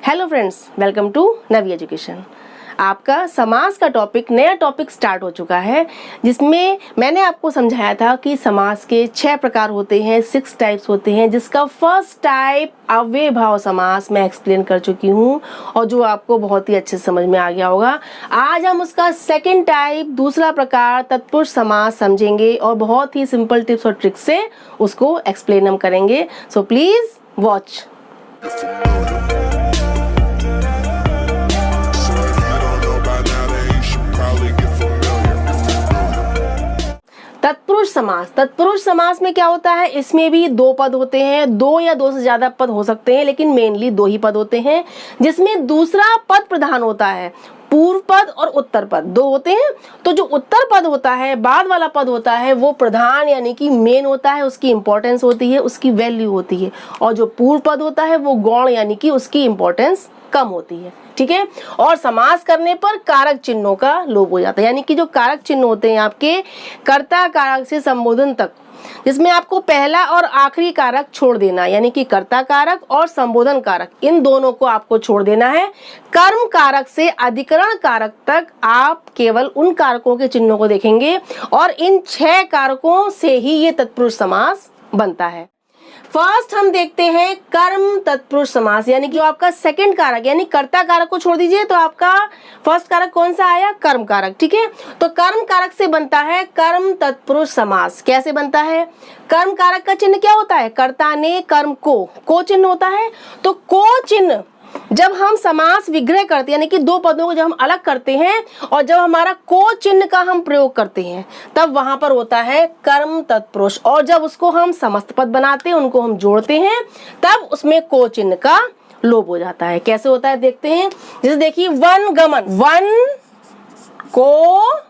Hello friends, welcome to Navi Education. आपका समास का टॉपिक, नया टॉपिक स्टार्ट हो चुका है, जिसमें मैंने आपको समझाया था कि समास के 6 प्रकार होते हैं, 6 टाइप्स होते हैं, जिसका फर्स्ट टाइप अव्ययभाव समास मैं एक्सप्लेन कर चुकी हूँ और जो आपको बहुत ही अच्छे से समझ में आ गया होगा। आज हम उसका सेकेंड टाइप, दूसरा प्रकार तत्पुरुष समास समझेंगे और बहुत ही सिंपल टिप्स और ट्रिक्स से उसको एक्सप्लेन हम करेंगे। So please watch. तत्पुरुष समास। तत्पुरुष समास में क्या होता है, इसमें भी 2 पद होते हैं, 2 या 2 से ज्यादा पद हो सकते हैं, लेकिन मेनली 2 ही पद होते हैं, जिसमें दूसरा पद प्रधान होता है। पूर्व पद और उत्तर पद 2 होते हैं। तो जो उत्तर पद होता है, बाद वाला पद होता है, वो प्रधान यानी कि मेन होता है, उसकी इंपॉर्टेंस होती है, उसकी वैल्यू होती है। और जो पूर्व पद होता है वो गौण यानी कि उसकी इंपॉर्टेंस कम होती है। ठीक है। और समास करने पर कारक चिन्हों का लोप हो जाता है, यानी कि जो कारक चिन्ह होते हैं आपके कर्ता कारक से संबोधन तक, जिसमें आपको पहला और आखिरी कारक छोड़ देना, यानी कि कर्ता कारक और संबोधन कारक, इन दोनों को आपको छोड़ देना है। कर्म कारक से अधिकरण कारक तक आप केवल उन कारकों के चिन्हों को देखेंगे और इन 6 कारकों से ही ये तत्पुरुष समास बनता है। फर्स्ट हम देखते हैं कर्म तत्पुरुष समास, यानी कि जो आपका सेकंड कारक यानी कर्ता कारक को छोड़ दीजिए तो आपका फर्स्ट कारक कौन सा आया, कर्म कारक। ठीक है। तो कर्म कारक से बनता है कर्म तत्पुरुष समास। कैसे बनता है? कर्म कारक का चिन्ह क्या होता है? कर्ता ने कर्म को चिन्ह होता है। तो को चिन्ह जब हम समास विग्रह करते हैं, यानी कि 2 पदों को जब हम अलग करते हैं और जब हमारा को चिन्ह का हम प्रयोग करते हैं, तब वहां पर होता है कर्म तत्पुरुष। और जब उसको हम समस्त पद बनाते हैं, उनको हम जोड़ते हैं, तब उसमें को चिन्ह का लोप हो जाता है। कैसे होता है देखते हैं। जैसे देखिए वन गमन, वन को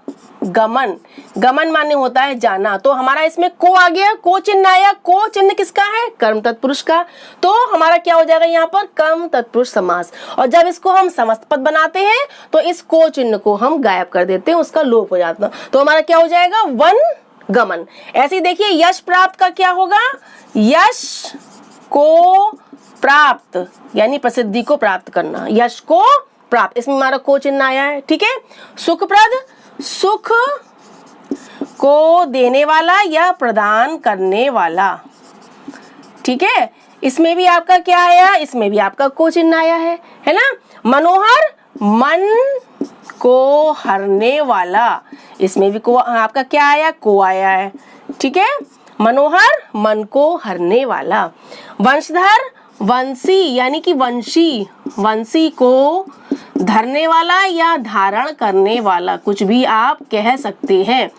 गमन, गमन माने होता है जाना, तो हमारा इसमें को आ गया, को चिन्ह आया। को चिन्ह किसका है? कर्म तत्पुरुष का। तो हमारा क्या हो जाएगा यहाँ पर? कर्म तत्पुरुष समास। और जब इसको हम समस्त पद बनाते हैं तो इस को चिन्ह को हम गायब कर देते हैं, उसका लोप हो जाता है। तो हमारा क्या हो जाएगा? वन गमन। ऐसे ही देखिए यश प्राप्त का क्या होगा? यश को प्राप्त, यानी प्रसिद्धि को प्राप्त करना, यश को प्राप्त, इसमें हमारा को चिन्ह आया है। ठीक है। सुखप्रद, सुख को देने वाला या प्रदान करने वाला। ठीक है। इसमें भी आपका क्या आया? इसमें भी आपका को चिन्ह आया है ना। मनोहर, मन को हरने वाला, इसमें भी को आपका क्या आया? को आया है। ठीक है। मनोहर, मन को हरने वाला। वंशधर, वंशी यानी कि वंशी, वंशी को धरने वाला या धारण करने वाला, कुछ भी आप कह सकते हैं।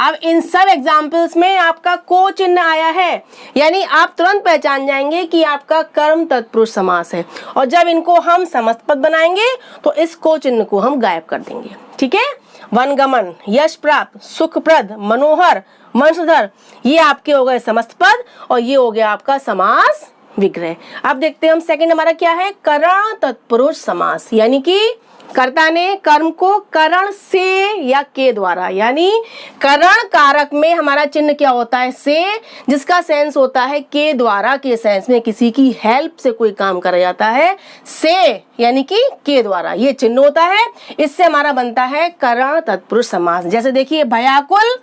अब इन सब एग्जाम्पल्स में आपका को चिन्ह आया है, यानी आप तुरंत पहचान जाएंगे कि आपका कर्म तत्पुरुष समास है। और जब इनको हम समस्त पद बनाएंगे तो इस को चिन्ह को हम गायब कर देंगे। ठीक है। वनगमन, यश प्राप्त, सुखप्रद, मनोहर, वंशधर, ये आपके हो गए समस्त पद और ये हो गया आपका समास विग्रह। अब देखते हैं हम सेकंड हमारा क्या है? करण तत्पुरुष समास, यानी कि कर्ता ने कर्म को करण से या के द्वारा, यानी करण कारक में हमारा चिन्ह क्या होता है? से, जिसका सेंस होता है के द्वारा, के सेंस में किसी की हेल्प से कोई काम करा जाता है, से यानी कि के द्वारा ये चिन्ह होता है। इससे हमारा बनता है करण तत्पुरुष समास। जैसे देखिए भयाकुल,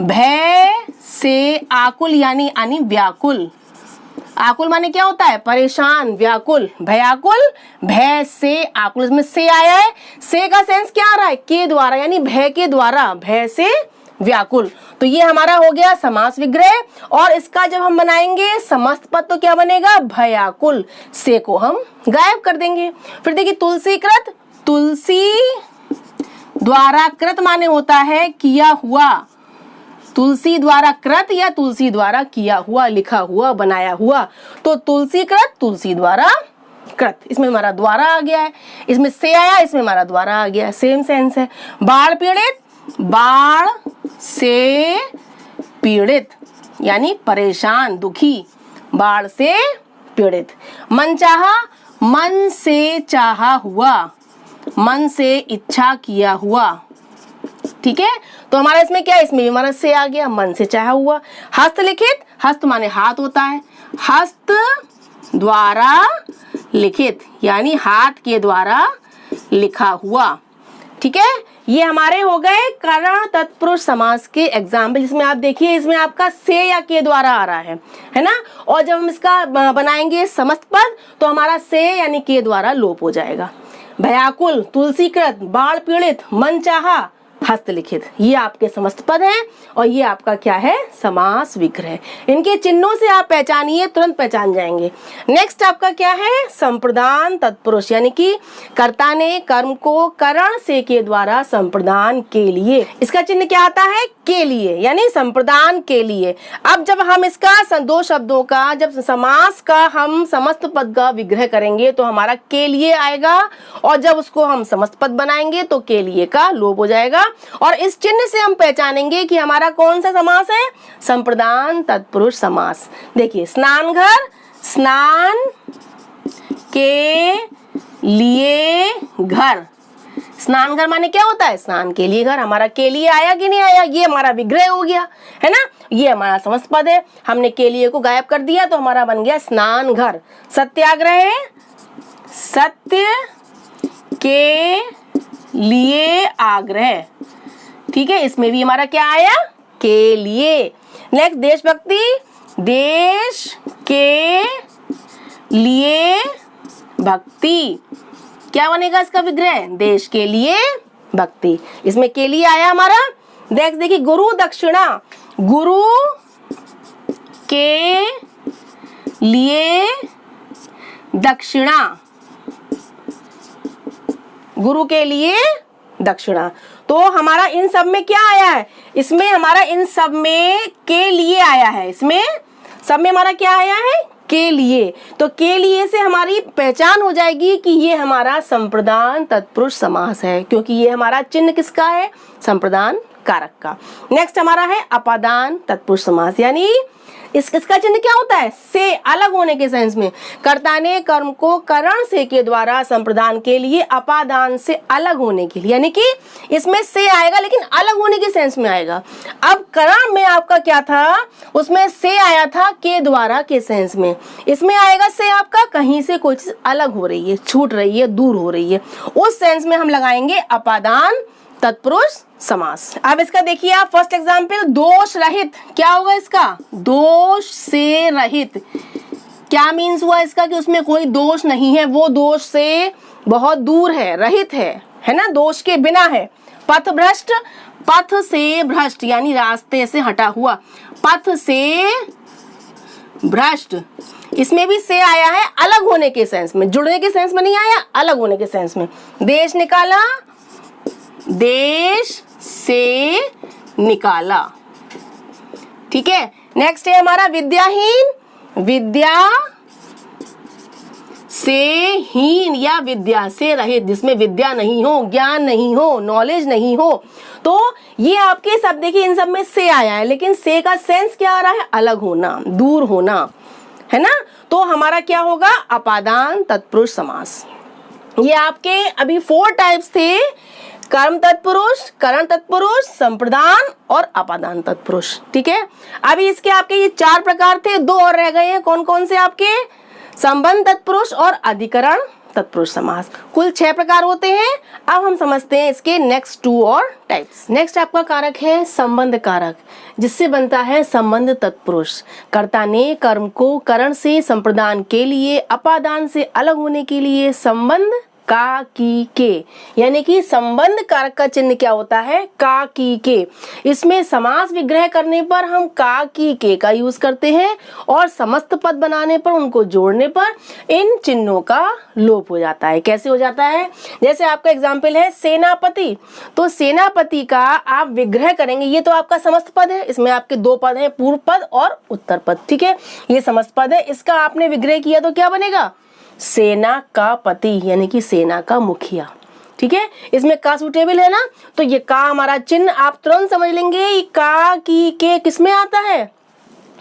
भय से आकुल यानी व्याकुल। आकुल माने क्या होता है? परेशान, व्याकुल, भयाकुल, भय से आकुल, इसमें से आया है। से का सेंस क्या आ रहा है? के द्वारा, यानी भय के द्वारा, भय से व्याकुल। तो ये हमारा हो गया समास विग्रह। और इसका जब हम बनाएंगे समस्त पद तो क्या बनेगा? भयाकुल, से को हम गायब कर देंगे। फिर देखिए तुलसी कृत, तुलसी द्वारा, कृत माने होता है किया हुआ, तुलसी द्वारा कृत या तुलसी द्वारा किया हुआ, लिखा हुआ, बनाया हुआ। तो तुलसी कृत, तुलसी द्वारा कृत, इसमें हमारा द्वारा आ गया है, इसमें से आया, इसमें हमारा द्वारा आ गया है, सेम सेंस है। बाढ़ पीड़ित, बाढ़ से पीड़ित यानी परेशान, दुखी, बाढ़ से पीड़ित। मनचाहा, मन से चाहा हुआ, मन से इच्छा किया हुआ। ठीक है। तो हमारा इसमें क्या है? इसमें भी हमारा से आ गया, मन से चाहा हुआ। हस्तलिखित, हस्त माने हाथ होता है, हस्त द्वारा लिखित यानी हाथ के द्वारा लिखा हुआ। ठीक है, ये हमारे हो गए करण तत्पुरुष समास के एग्जाम्पल। इसमें आप देखिए, इसमें आपका से या के द्वारा आ रहा है ना। और जब हम इसका बनाएंगे समस्त पद तो हमारा से यानी के द्वारा लोप हो जाएगा। भयाकुल, तुलसीकृत, बाढ़ पीड़ित, मनचाहा, हस्तलिखित, ये आपके समस्त पद हैं और ये आपका क्या है, समास विग्रह। इनके चिन्हों से आप पहचानिए, तुरंत पहचान जाएंगे। नेक्स्ट आपका क्या है, संप्रदान तत्पुरुष, यानी कि कर्ता ने कर्म को करण से के द्वारा संप्रदान के लिए, इसका चिन्ह क्या आता है, के लिए, यानी संप्रदान के लिए। अब जब हम इसका दो शब्दों का, जब समास का हम समस्त पद का विग्रह करेंगे तो हमारा के लिए आएगा, और जब उसको हम समस्त पद बनाएंगे तो के लिए का लोप हो जाएगा। और इस चिन्ह से हम पहचानेंगे कि हमारा कौन सा समास है, संप्रदान तत्पुरुष समास। देखिए, स्नान घर, स्नान के लिए घर। स्नान घर माने क्या होता है, स्नान के लिए घर। हमारा के लिए आया कि नहीं आया, ये हमारा विग्रह हो गया, है ना। ये हमारा समस्त पद है, हमने के लिए को गायब कर दिया तो हमारा बन गया स्नान घर। सत्याग्रह है, सत्य के लिए आग्रह। ठीक है, इसमें भी हमारा क्या आया, के लिए। नेक्स्ट, देशभक्ति, देश के लिए भक्ति। क्या बनेगा इसका विग्रह, देश के लिए भक्ति। इसमें के लिए आया हमारा। नेक्स्ट देखिए, गुरु दक्षिणा, गुरु के लिए दक्षिणा, गुरु के लिए दक्षिणा। तो हमारा इन सब में क्या आया है, इसमें हमारा इन सब में के लिए आया है। इसमें सब में हमारा क्या आया है, के लिए। तो के लिए से हमारी पहचान हो जाएगी कि ये हमारा संप्रदान तत्पुरुष समास है, क्योंकि ये हमारा चिन्ह किसका है, संप्रदान कारक का। नेक्स्ट हमारा है अपादान तत्पुरुष समास, यानी इसका चिन्ह क्या होता है, से अलग होने के सेंस में। कर्ता ने कर्म को करण से के द्वारा संप्रदान के लिए, अपादान से अलग होने के लिए, यानी कि इसमें से आएगा लेकिन अलग होने के सेंस में आएगा। अब करण में आपका क्या था, उसमें से आया था के द्वारा के सेंस में। इसमें आएगा से आपका कहीं से कोई चीज अलग हो रही है, छूट रही है, दूर हो रही है, उस सेंस में हम लगाएंगे अपादान तत्पुरुष समास। अब इसका देखिए आप फर्स्ट एग्जाम्पल, दोष रहित। क्या होगा इसका, दोष से रहित। क्या मीन्स हुआ इसका, कि उसमें कोई दोष नहीं है, वो दोष से बहुत दूर है, रहित है ना, दोष के बिना है। पथ भ्रष्ट, पथ से भ्रष्ट यानी रास्ते से हटा हुआ, पथ से भ्रष्ट। इसमें भी से आया है अलग होने के सेंस में, जुड़ने के सेंस में नहीं आया, अलग होने के सेंस में। देश निकाला, देश से निकाला। ठीक है, नेक्स्ट है हमारा विद्याहीन, विद्या से हीन या विद्या से रहित, जिसमें विद्या नहीं हो, ज्ञान नहीं हो, नॉलेज नहीं हो। तो ये आपके सब देखिए, इन सब में से आया है, लेकिन से का सेंस क्या आ रहा है, अलग होना, दूर होना, है ना। तो हमारा क्या होगा, अपादान तत्पुरुष समास। ये आपके अभी 4 टाइप्स थे, कर्म तत्पुरुष, करण तत्पुरुष, संप्रदान और अपादान तत्पुरुष। ठीक है, अभी इसके आपके ये 4 प्रकार थे, 2 और रह गए हैं। कौन कौन से आपके, संबंध तत्पुरुष और अधिकरण तत्पुरुष समास। कुल 6 प्रकार होते हैं। अब हम समझते हैं इसके नेक्स्ट 2 और टाइप्स। नेक्स्ट आपका कारक है संबंध कारक, जिससे बनता है संबंध तत्पुरुष। कर्ता ने कर्म को करण से संप्रदान के लिए, अपादान से अलग होने के लिए संबंध का की के, यानी कि संबंध कारक का चिन्ह क्या होता है, का की के। इसमें समास विग्रह करने पर हम का की के का यूज करते हैं, और समस्त पद बनाने पर, उनको जोड़ने पर इन चिन्हों का लोप हो जाता है। कैसे हो जाता है, जैसे आपका एग्जाम्पल है सेनापति। तो सेनापति का आप विग्रह करेंगे, ये तो आपका समस्त पद है, इसमें आपके 2 पद हैं, पूर्व पद और उत्तर पद। ठीक है, ये समस्त पद है, इसका आपने विग्रह किया तो क्या बनेगा, सेना का पति, यानी कि सेना का मुखिया। ठीक है, इसमें का सूटेबल है ना, तो ये का हमारा चिन्ह आप तुरंत समझ लेंगे, का की के किसमें आता है,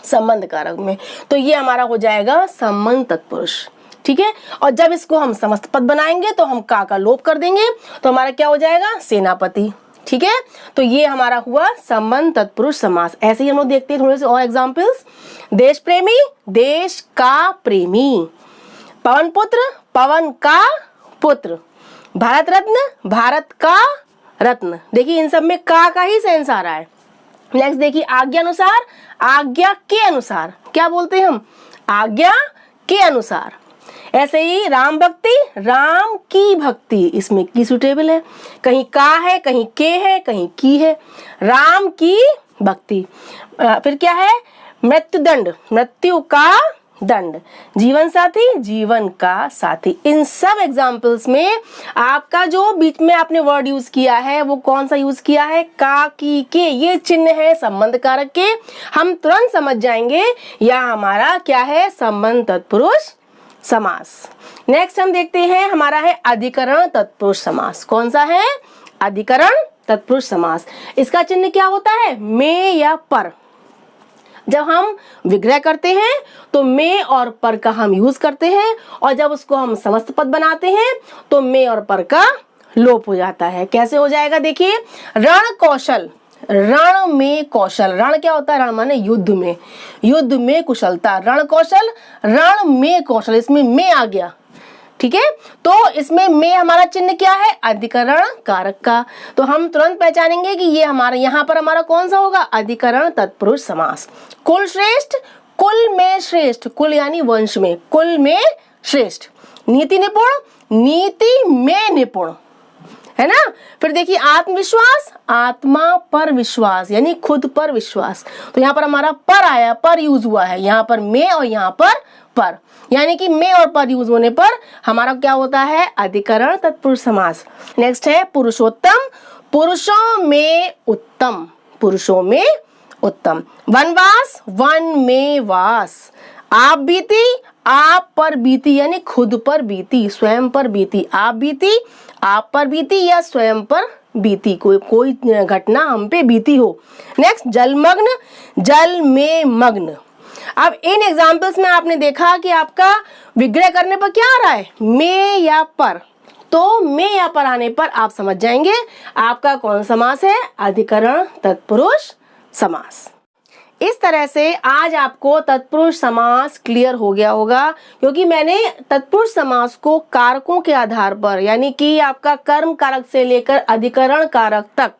संबंध कारक में। तो ये हमारा हो जाएगा संबंध तत्पुरुष। ठीक है, और जब इसको हम समस्त पद बनाएंगे तो हम का लोप कर देंगे, तो हमारा क्या हो जाएगा, सेनापति। ठीक है, तो ये हमारा हुआ संबंध तत्पुरुष समास। ऐसे ही हम लोग देखते हैं थोड़े से और एग्जाम्पल्स। देश प्रेमी, देश का प्रेमी। पवन पुत्र, पवन का पुत्र। भारत रत्न, भारत का रत्न। देखिए इन सब में का ही सेंस आ रहा है। नेक्स्ट देखिए आज्ञा अनुसार, आज्ञा के अनुसार। क्या बोलते हैं हम? आज्ञा के अनुसार। ऐसे ही राम भक्ति, राम की भक्ति। इसमें की सुटेबल है, कहीं का है, कहीं के है, कहीं की है। राम की भक्ति। फिर क्या है? मृत्युदंड, मृत्यु का दंड। जीवन साथी, जीवन का साथी। इन सब एग्जाम्पल्स में आपका जो बीच में आपने वर्ड यूज किया है वो कौन सा यूज किया है? का, की, के। ये चिन्ह है संबंध कारक के। हम तुरंत समझ जाएंगे यह हमारा क्या है? संबंध तत्पुरुष समास। नेक्स्ट हम देखते हैं, हमारा है अधिकरण तत्पुरुष समास। कौन सा है? अधिकरण तत्पुरुष समास। इसका चिन्ह क्या होता है? में या पर। जब हम विग्रह करते हैं तो में और पर का हम यूज करते हैं, और जब उसको हम समस्त पद बनाते हैं तो में और पर का लोप हो जाता है। कैसे हो जाएगा? देखिए, रण कौशल, रण में कौशल। रण क्या होता है? रण माने युद्ध में, युद्ध में कुशलता। रण कौशल, रण में कौशल। इसमें में आ गया, ठीक है। तो इसमें में हमारा चिन्ह क्या है? अधिकरण कारक का। तो हम तुरंत पहचानेंगे कि ये हमारा यहाँ पर हमारा कौन सा होगा? अधिकरण तत्पुरुष समास। कुल श्रेष्ठ, कुल में श्रेष्ठ। कुल यानी वंश में, कुल में श्रेष्ठ। नीति निपुण, नीति में निपुण, है ना। फिर देखिए आत्मविश्वास, आत्मा पर विश्वास यानी खुद पर विश्वास। तो यहाँ पर हमारा पर आया, पर यूज हुआ है, यहाँ पर में और यहाँ पर, यानी कि में और पर यूज होने पर हमारा क्या होता है? अधिकरण तत्पुरुष समास। नेक्स्ट है पुरुषोत्तम, पुरुषों में उत्तम, पुरुषों में उत्तम। वनवास, वन में वास। आप बीती, आप पर बीती यानी खुद पर बीती, स्वयं पर बीती। आप बीती, आप पर बीती या स्वयं पर बीती, कोई घटना हम पे बीती हो। नेक्स्ट जलमग्न, जल में मग्न। अब इन एग्जाम्पल्स में आपने देखा कि आपका विग्रह करने पर क्या आ रहा है? में या पर। तो में या पर आने पर आप समझ जाएंगे आपका कौन समास है? अधिकरण तत्पुरुष समास। इस तरह से आज आपको तत्पुरुष समास क्लियर हो गया होगा, क्योंकि मैंने तत्पुरुष समास को कारकों के आधार पर, यानी कि आपका कर्म कारक से लेकर अधिकरण कारक तक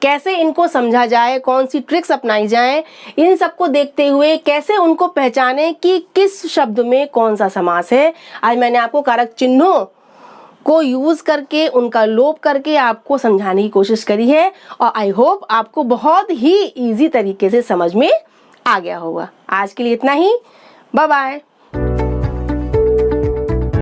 कैसे इनको समझा जाए, कौन सी ट्रिक्स अपनाई जाए, इन सबको देखते हुए कैसे उनको पहचाने कि किस शब्द में कौन सा समास है। आज मैंने आपको कारक चिन्हों को यूज करके, उनका लोप करके आपको समझाने की कोशिश करी है, और आई होप आपको बहुत ही इजी तरीके से समझ में आ गया होगा। आज के लिए इतना ही, बाय बाय।